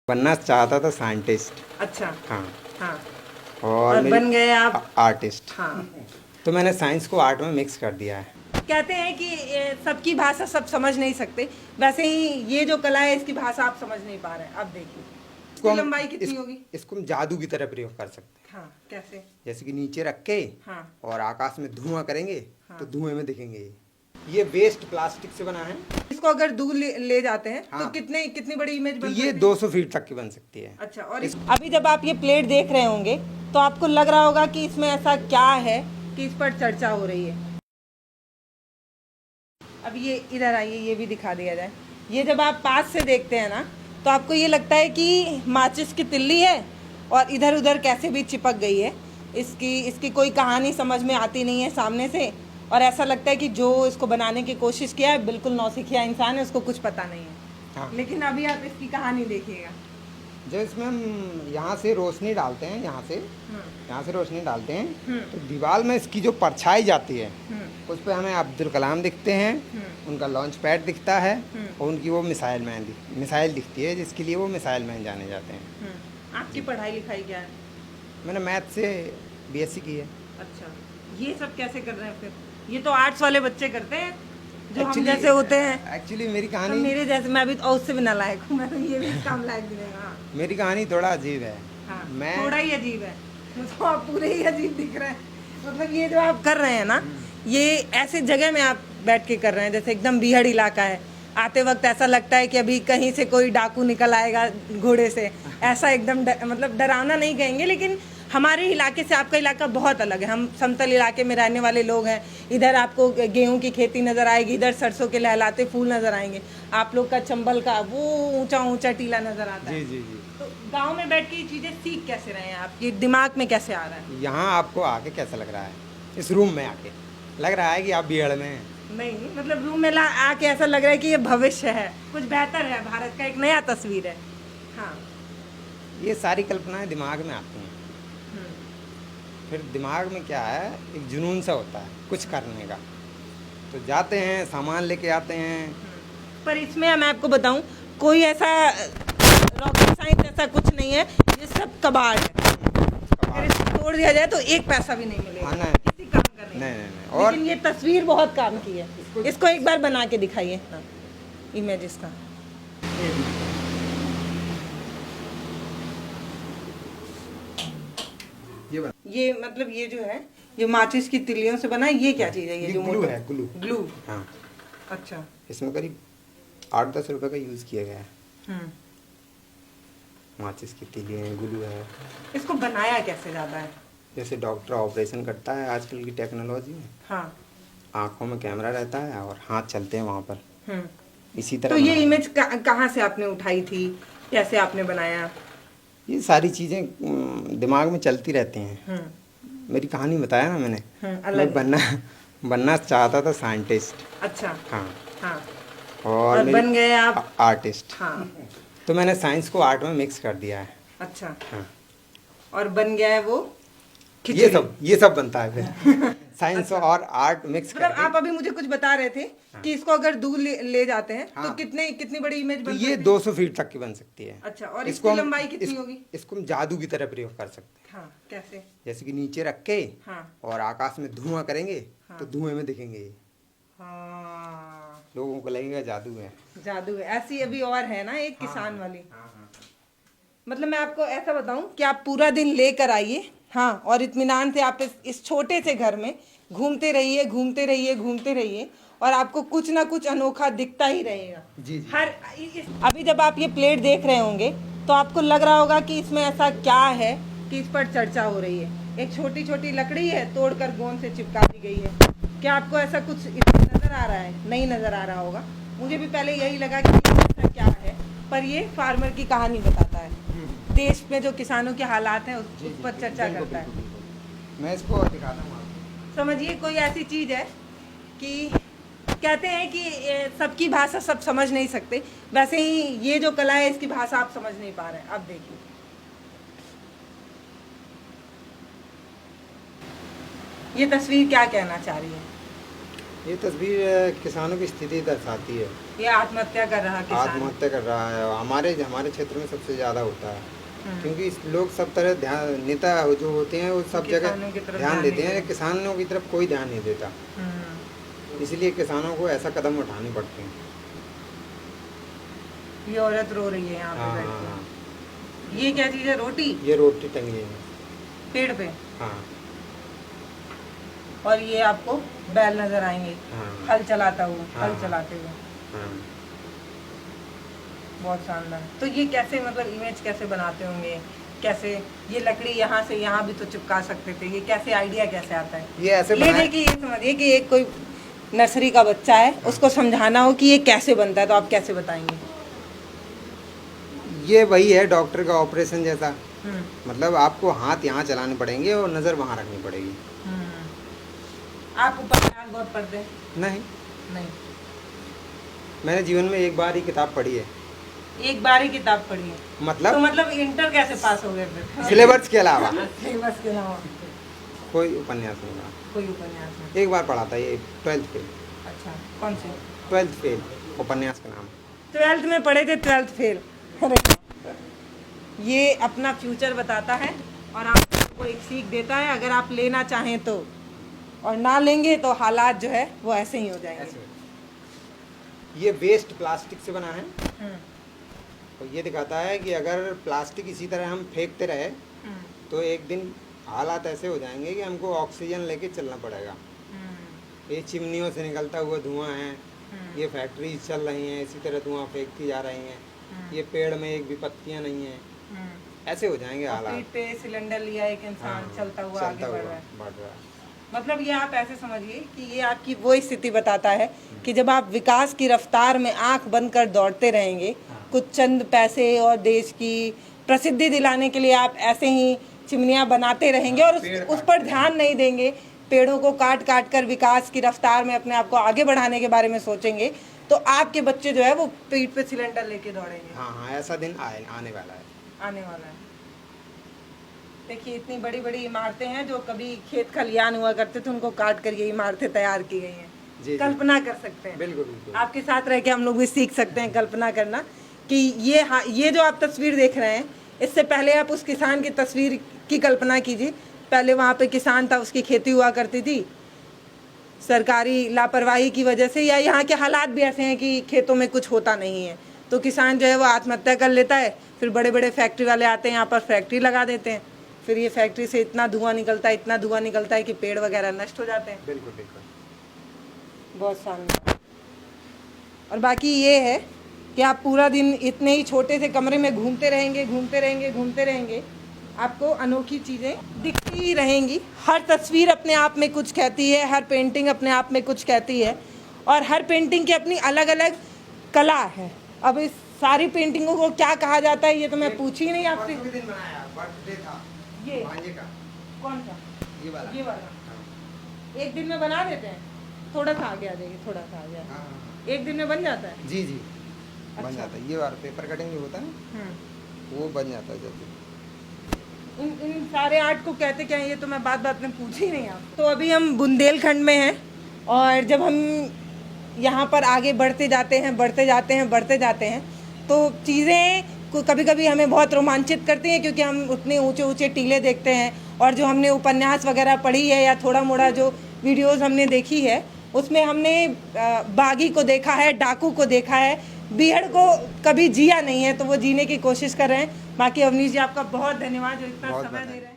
बनना चाहता था साइंटिस्ट। अच्छा। हाँ। हाँ। और बन गए आप। आर्टिस्ट। हाँ। तो मैंने साइंस को आर्ट में मिक्स कर दिया है। कहते हैं कि सबकी भाषा सब समझ नहीं सकते, वैसे ही ये जो कला है इसकी भाषा आप समझ नहीं पा रहे हैं। अब देखिए इसको इसकी हम लंबाई कितनी होगी। इसको हम जादू की तरह प्रयोग कर सकते हैं। हाँ, कैसे। जैसे कि नीचे रख के हाँ। और आकाश में धुआं करेंगे हाँ। तो धुएं में दिखेंगे। ये वेस्ट प्लास्टिक से बना है। इसको अगर दूर ले जाते हैं हाँ। तो कितनी बड़ी इमेज तो बन ये सकती है। 200 फीट तक की बन सकती है। अच्छा। और अभी जब आप ये प्लेट देख रहे होंगे तो आपको लग रहा होगा कि इसमें ऐसा क्या है कि इस पर चर्चा हो रही है। अब ये इधर आइए, ये भी दिखा दिया जाए। ये जब आप पास से देखते हैं ना तो आपको ये लगता है कि माचिस की तिल्ली है और इधर उधर कैसे भी चिपक गई है। इसकी कोई कहानी समझ में आती नहीं है सामने से, और ऐसा लगता है कि जो इसको बनाने की कोशिश किया है बिल्कुल नौसिखिया इंसान है, उसको कुछ पता नहीं है। हाँ। लेकिन अभी आप इसकी कहानी देखिएगा। जो इसमें हम यहाँ से रोशनी डालते हैं, यहाँ से रोशनी डालते हैं तो दीवार में इसकी जो परछाई जाती है उस पर हमें अब्दुल कलाम दिखते हैं, उनका लॉन्च पैड दिखता है और उनकी वो मिसाइल दिखती है जिसके लिए वो मिसाइल मैन जाने जाते हैं। आपकी पढ़ाई लिखाई क्या है। मैंने मैथ से बीएससी की है। अच्छा, ये सब कैसे कर रहे हैं फिर। ये तो आर्ट्स वाले बच्चे करते हैं जो हम Actually- जैसे होते हैं। एक्चुअली मेरी तो कहानी मेरे जैसे, मैं अभी तो उससे भी नालायक हूँ, मैं तो ये भी इस काम लायक भी नहीं। हाँ। मेरी कहानी थोड़ा अजीब है। हाँ, मैं थोड़ा ही अजीब है। मुझको आप पूरे ही अजीब दिख रहे हैं। मतलब ये जो आप कर रहे हैं ना, ये ऐसे जगह में आप बैठ के कर रहे हैं जैसे एकदम बीहड़ इलाका है। आते वक्त ऐसा लगता है कि अभी कहीं से कोई डाकू निकल आएगा घोड़े से। ऐसा एकदम मतलब डरावना नहीं कहेंगे, लेकिन हमारे इलाके से आपका इलाका बहुत अलग है। हम समतल इलाके में रहने वाले लोग हैं। इधर आपको गेहूं की खेती नज़र आएगी, इधर सरसों के लहलाते फूल नज़र आएंगे। आप लोग का चंबल का वो ऊंचा ऊंचा टीला नज़र आता है। जी। तो गांव में बैठ के ये चीज़ें सीख कैसे रहे हैं आप, ये दिमाग में कैसे आ रहा है। यहाँ आपको आके कैसा लग रहा है? इस रूम में आके लग रहा है कि आप बीहड़ में हैं। नहीं, मतलब रूम में आके ऐसा लग रहा है कि ये भविष्य है, कुछ बेहतर है, भारत का एक नया तस्वीर है। हाँ। ये सारी कल्पनाएं दिमाग में आती हैं। फिर दिमाग में क्या है, एक जुनून सा होता है कुछ करने का, तो जाते हैं सामान लेके आते हैं। पर इसमें मैं आपको बताऊं, कोई ऐसा रॉकेट साइंस ऐसा कुछ नहीं है, ये सब कबाड़ है। अगर इसको तोड़ दिया जाए तो एक पैसा भी नहीं मिलेगा। हाँ, नहीं। किसी काम का नहीं। नहीं। और लेकिन ये तस्वीर बहुत काम की है। इसको एक बार बना के दिखाइए। हाँ, इमेज इसका। ये मतलब ये जो है, ये माचिस की तिल्लियों से बना है। ये क्या चीज़ है, ये जो ग्लू मोटा है, ग्लू। हाँ। अच्छा। इसमें करीब 8-10 रुपए का यूज़ किया गया है। माचिस की तीलियाँ हैं, ग्लू है। इसको बनाया कैसे ज़्यादा है। जैसे डॉक्टर ऑपरेशन करता है आजकल की टेक्नोलॉजी में, हाँ। आँखों में कैमरा रहता है और हाथ चलते हैं वहाँ पर, इसी तरह। तो ये इमेज कहाँ से आपने उठाई थी, कैसे आपने बनाया। ये सारी चीज़ें दिमाग में चलती रहती हैं। मेरी कहानी बताया ना मैंने। अलग मैं बनना चाहता था साइंटिस्ट। अच्छा। हाँ। हाँ। और बन गए आप। आर्टिस्ट। हाँ। तो मैंने साइंस को आर्ट में मिक्स कर दिया है। अच्छा। हाँ। और बन गया है वो ये सब बनता है फिर। साइंस और आर्ट मिक्स मतलब करके। आप अभी मुझे कुछ बता रहे थे कि इसको अगर दूर ले जाते हैं तो हाँ। कितनी बड़ी इमेज तो बन ये सकती है? 200 फीट तक की बन सकती है। अच्छा। और इसकी लंबाई कितनी होगी। इसको हम जादू की तरह प्रयोग कर सकते हैं। हाँ, कैसे। जैसे कि नीचे रख के हाँ। और आकाश में धुआं करेंगे तो धुएं में दिखेंगे। हाँ, लोगों को लगेगा जादू है। जादू है। ऐसी अभी और है ना एक किसान वाली। हाँ। मतलब मैं आपको ऐसा बताऊं कि आप पूरा दिन लेकर आइए। हाँ, और इत्मीनान से आप इस छोटे से घर में घूमते रहिए और आपको कुछ ना कुछ अनोखा दिखता ही रहेगा। जी। अभी जब आप ये प्लेट देख रहे होंगे तो आपको लग रहा होगा कि इसमें ऐसा क्या है कि इस पर चर्चा हो रही है। एक छोटी छोटी लकड़ी है, तोड़कर गोंद से चिपका दी गई है। क्या आपको ऐसा कुछ इसमें नजर आ रहा है। नहीं नजर आ रहा होगा। मुझे भी पहले यही लगा कि ऐसा क्या है, पर ये फार्मर की कहानी बताता है। देश में जो किसानों के हालात हैं उस पर चर्चा करता है। मैं इसको दिखाता हूँ आपको। समझिए कोई ऐसी चीज़ है कि कहते हैं कि सबकी भाषा सब समझ नहीं सकते, वैसे ही ये जो कला है इसकी भाषा आप समझ नहीं पा रहे हैं। अब देखिए ये तस्वीर क्या कहना चाह रही है। ये तस्वीर किसानों की स्थिति दर्शाती है। ये आत्महत्या कर रहा किसान। आत्महत्या कर रहा है, हमारे हमारे क्षेत्र में सबसे ज़्यादा होता है, क्योंकि लोग सब तरह ध्यान, नेता जो होते हैं वो सब किसानों की जगह तरफ ध्यान ध्यान देते नहीं हैं, किसानों की तरफ कोई ध्यान नहीं देता। इसलिए किसानों को ऐसा कदम उठाने पड़ते हैं। ये औरत रो रही है यहाँ पे हाँ बैठ हाँ के। हाँ। ये क्या चीज़ है? रोटी ये रोटी टंगी है पेड़ पे। हाँ और ये आपको बैल नजर आएंगे हाँ हल चलाता हुआ, हल हाँ। चलाते हुए। हाँ। बहुत शानदार। तो ये कैसे, मतलब इमेज कैसे बनाते होंगे? कैसे ये लकड़ी यहाँ से यहाँ भी तो चिपका सकते थे, ये कैसे आइडिया कैसे आता है? ये ऐसे ये देखिए, ये समझिए कि एक कोई नर्सरी का बच्चा है, उसको समझाना हो कि ये कैसे बनता है, तो आप कैसे बताएंगे? ये वही है डॉक्टर का ऑपरेशन जैसा, हम्म, मतलब आपको हाथ यहाँ चलाने पड़ेंगे और नज़र वहाँ रखनी पड़ेगी। आप उपन्यास बहुत पढ़ते हैं? नहीं, नहीं, मैंने जीवन में एक बार ही किताब पढ़ी है। एक बार ही किताब पढ़ी है? तो मतलब मतलब इंटर कैसे पास हो गए फिर? सिलेबस के अलावा सिलेबस के अलावा कोई उपन्यास नहीं पढ़ा। कोई उपन्यास नहीं? एक बार पढ़ा था, ये 12th फेल। अच्छा, कौन से? 12th फेल उपन्यास का नाम। 12th में पढ़े थे, 12th फेल। अरे ये अपना फ्यूचर बताता है और आपको एक सीख देता है, अगर आप लेना चाहें तो, और ना लेंगे तो हालात जो है वो ऐसे ही हो जाएंगे। ये वेस्ट प्लास्टिक से बना है, हम्म, तो ये दिखाता है कि अगर प्लास्टिक इसी तरह हम फेंकते रहे हम्म, तो एक दिन हालात ऐसे हो जाएंगे कि हमको ऑक्सीजन लेके चलना पड़ेगा। हम्म, ये चिमनियों से निकलता हुआ धुआं है, हम्म, ये फैक्ट्री चल रही हैं, इसी तरह धुआं फेंकती जा रही हैं, ये पेड़ में एक भी पत्तियाँ नहीं हैं, हम्म। ऐसे हो जाएंगे और हालात। पीठ पे सिलेंडर लिया एक इंसान, हाँ, चलता हुआ आगे बढ़ रहा है। बढ़ रहा है। मतलब ये आप ऐसे समझिए कि ये आपकी वो स्थिति बताता है कि जब आप विकास की रफ्तार में आंख बंद कर दौड़ते रहेंगे, कुछ चंद पैसे और देश की प्रसिद्धि दिलाने के लिए आप ऐसे ही चिमनियां बनाते रहेंगे और उस पर ध्यान नहीं देंगे, पेड़ों को काट काट कर विकास की रफ्तार में अपने आप को आगे बढ़ाने के बारे में सोचेंगे, तो आपके बच्चे जो है वो पीठ पे सिलेंडर लेके दौड़ेंगे। हाँ हाँ, ऐसा दिन आने वाला है। आने वाला है। देखिए, इतनी बड़ी बड़ी इमारतें हैं जो कभी खेत खलियान हुआ करते थे, उनको काट कर ये इमारतें तैयार की गई हैं। जी। कल्पना कर सकते हैं। बिल्कुल बिल्कुल। आपके साथ रह के हम लोग भी सीख सकते हैं कल्पना करना कि ये जो आप तस्वीर देख रहे हैं, इससे पहले आप उस किसान की तस्वीर की कल्पना कीजिए। पहले वहाँ पे किसान था, उसकी खेती हुआ करती थी, सरकारी लापरवाही की वजह से या यहाँ के हालात भी ऐसे हैं कि खेतों में कुछ होता नहीं है, तो किसान जो है वो आत्महत्या कर लेता है। फिर बड़े बड़े फैक्ट्री वाले आते हैं, यहाँ पर फैक्ट्री लगा देते हैं, फिर ये फैक्ट्री से इतना धुआं निकलता है, इतना धुआं निकलता है कि पेड़ वगैरह नष्ट हो जाते हैं। बिल्कुल बिल्कुल। बहुत शानदार। और बाकी ये है कि आप पूरा दिन इतने ही छोटे से कमरे में घूमते रहेंगे, घूमते रहेंगे, घूमते रहेंगे, आपको अनोखी चीज़ें दिखती ही रहेंगी। हर तस्वीर अपने आप में कुछ कहती है, हर पेंटिंग अपने आप में कुछ कहती है, और हर पेंटिंग की अपनी अलग अलग कला है। अब इस सारी पेंटिंगों को क्या कहा जाता है ये तो मैं पूछ ही नहीं आपसे। दिन बनाया, बर्थडे था ये भांजे का, कौन सा? ये वाला। ये वाला एक दिन में बना देते हैं? थोड़ा सा आगे आ जाइए, थोड़ा सा आगे आ जाइए। हाँ, एक दिन में बन जाता है? जी जी, बन अच्छा। जाता है। ये वाला पेपर कटिंग जो होता है वो बन जाता है जल्दी। इन सारे आर्ट को कहते क्या हैं ये तो मैं बात बात में पूछ ही नहीं आपको। तो अभी हम बुंदेलखंड में हैं, और जब हम यहाँ पर आगे बढ़ते जाते हैं, बढ़ते जाते हैं, बढ़ते जाते हैं, तो चीज़ें कभी कभी हमें बहुत रोमांचित करती हैं, क्योंकि हम उतने ऊंचे ऊंचे टीले देखते हैं, और जो हमने उपन्यास वगैरह पढ़ी है या थोड़ा मोड़ा जो वीडियोस हमने देखी है, उसमें हमने बागी को देखा है, डाकू को देखा है, बीहड़ को कभी जिया नहीं है, तो वो जीने की कोशिश कर रहे हैं। बाकी अवनीश जी, आपका बहुत धन्यवाद जो इतना समय दे रहे हैं।